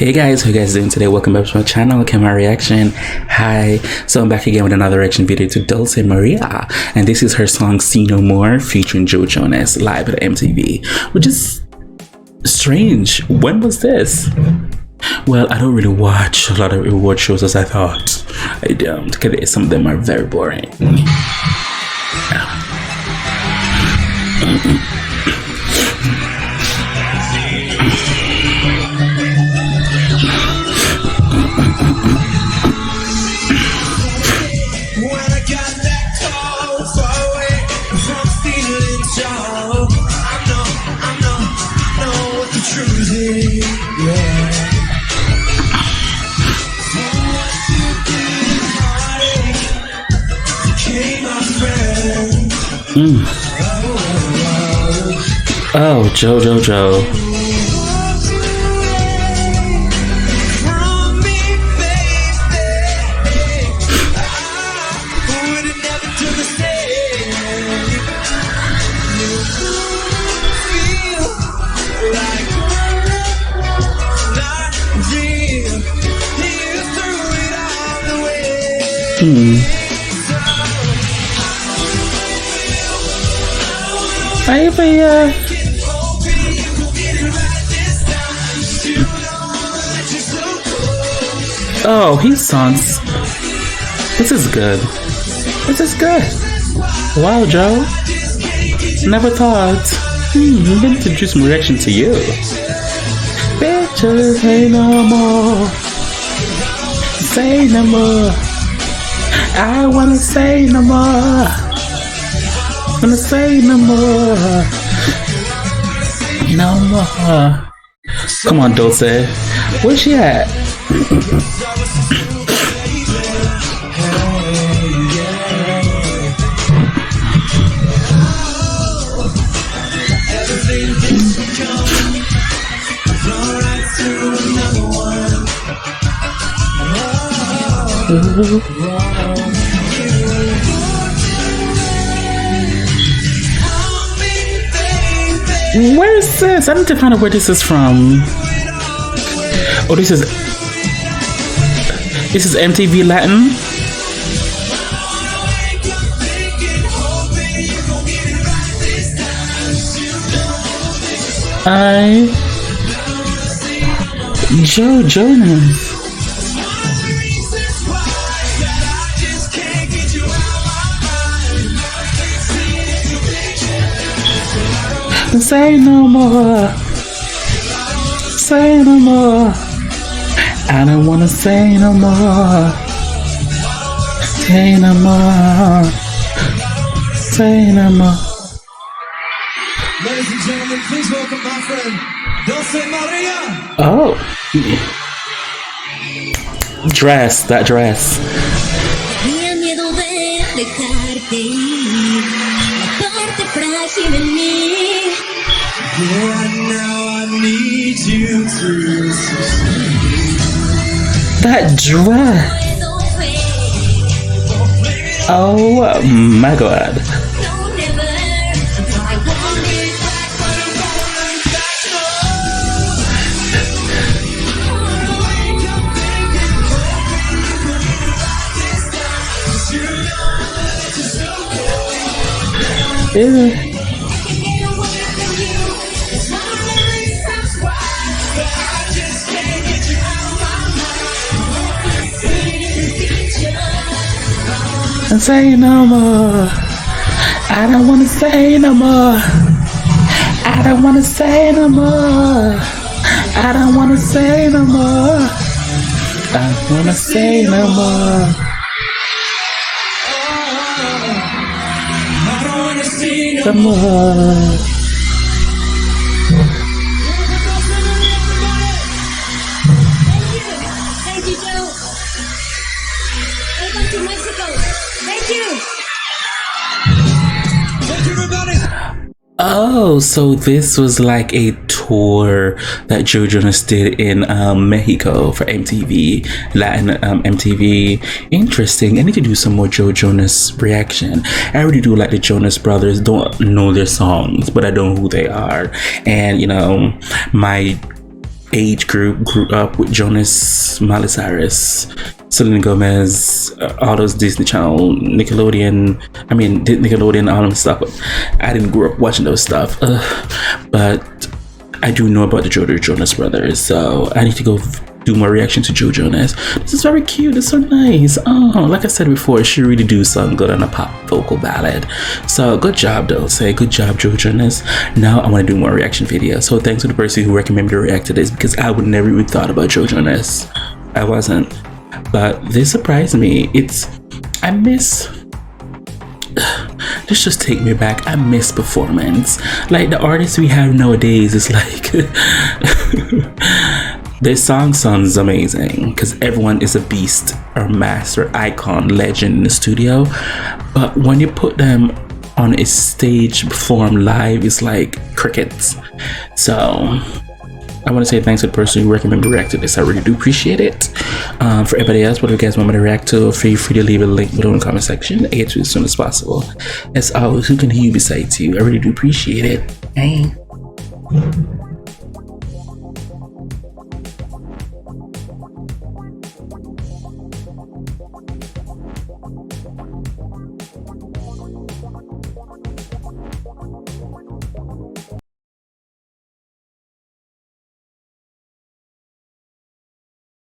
Hey guys, how you guys doing today? Welcome back to my channel, Camera Reaction. Hi, so I'm back again with another reaction video to Dulce Maria, and this is her song "See No More" featuring Joe Jonas live at MTV, which is strange. When was this? Well, I don't really watch a lot of award shows as I thought. I don't, because some of them are very boring. Oh, Joe. Oh, he songs. This is good. Wow, Joe. Never thought. I'm going to introduce some reaction to you. Bitches, say no more. Say no more. I wanna say no more. Wanna say no more. No more. Come on, Dulce. Where's she at? Where is this? I need to find out where this is from. Oh, this is MTV Latin. Joe Jonas. Say no more. Say no more. I don't wanna say no more. Say no more. Say no more. Ladies and gentlemen, please welcome my friend, Dulce Maria. Oh. That dress. Tenía miedo de dejarte ir, la parte frágil en mí. Right now I need you to succeed. That dress. Oh my god. Ew. And say no more. I don't wanna say no more. I don't wanna say no more. I don't wanna say no more. I don't wanna say no more. I don't wanna see no No more. Thank you, Joe. Welcome to Mexico. Thank you. Thank you, everybody. Oh, so this was like a tour that Joe Jonas did in Mexico for MTV, Latin MTV. Interesting. I need to do some more Joe Jonas reaction. I already do like the Jonas Brothers. Don't know their songs, but I know who they are. And you know, my age group grew up with Jonas, Miley Cyrus, Selena Gomez, all those Disney Channel, Nickelodeon. I mean, Nickelodeon, all them stuff. I didn't grow up watching those stuff, but I do know about the Jonas Brothers, so I need to go do more reaction to Joe Jonas. This is very cute. It's so nice. Oh, like I said before, she really do sound good on a pop vocal ballad. So good job, Dulce. Good job, Joe Jonas. Now I want to do more reaction videos. So thanks to the person who recommended me to react to this, because I would never even thought about Joe Jonas. I wasn't. But this surprised me. I miss. This just take me back. I miss performance. Like the artists we have nowadays is like their song sounds amazing because everyone is a beast or master, icon, legend in the studio. But when you put them on a stage perform live, it's like crickets. So I want to say thanks to the person who recommended me to react to this. I really do appreciate it. For everybody else, what do you guys want me to react to? Feel free to leave a link below in the comment section. I get to it as soon as possible. As always, who can hear you besides you? I really do appreciate it. Hey.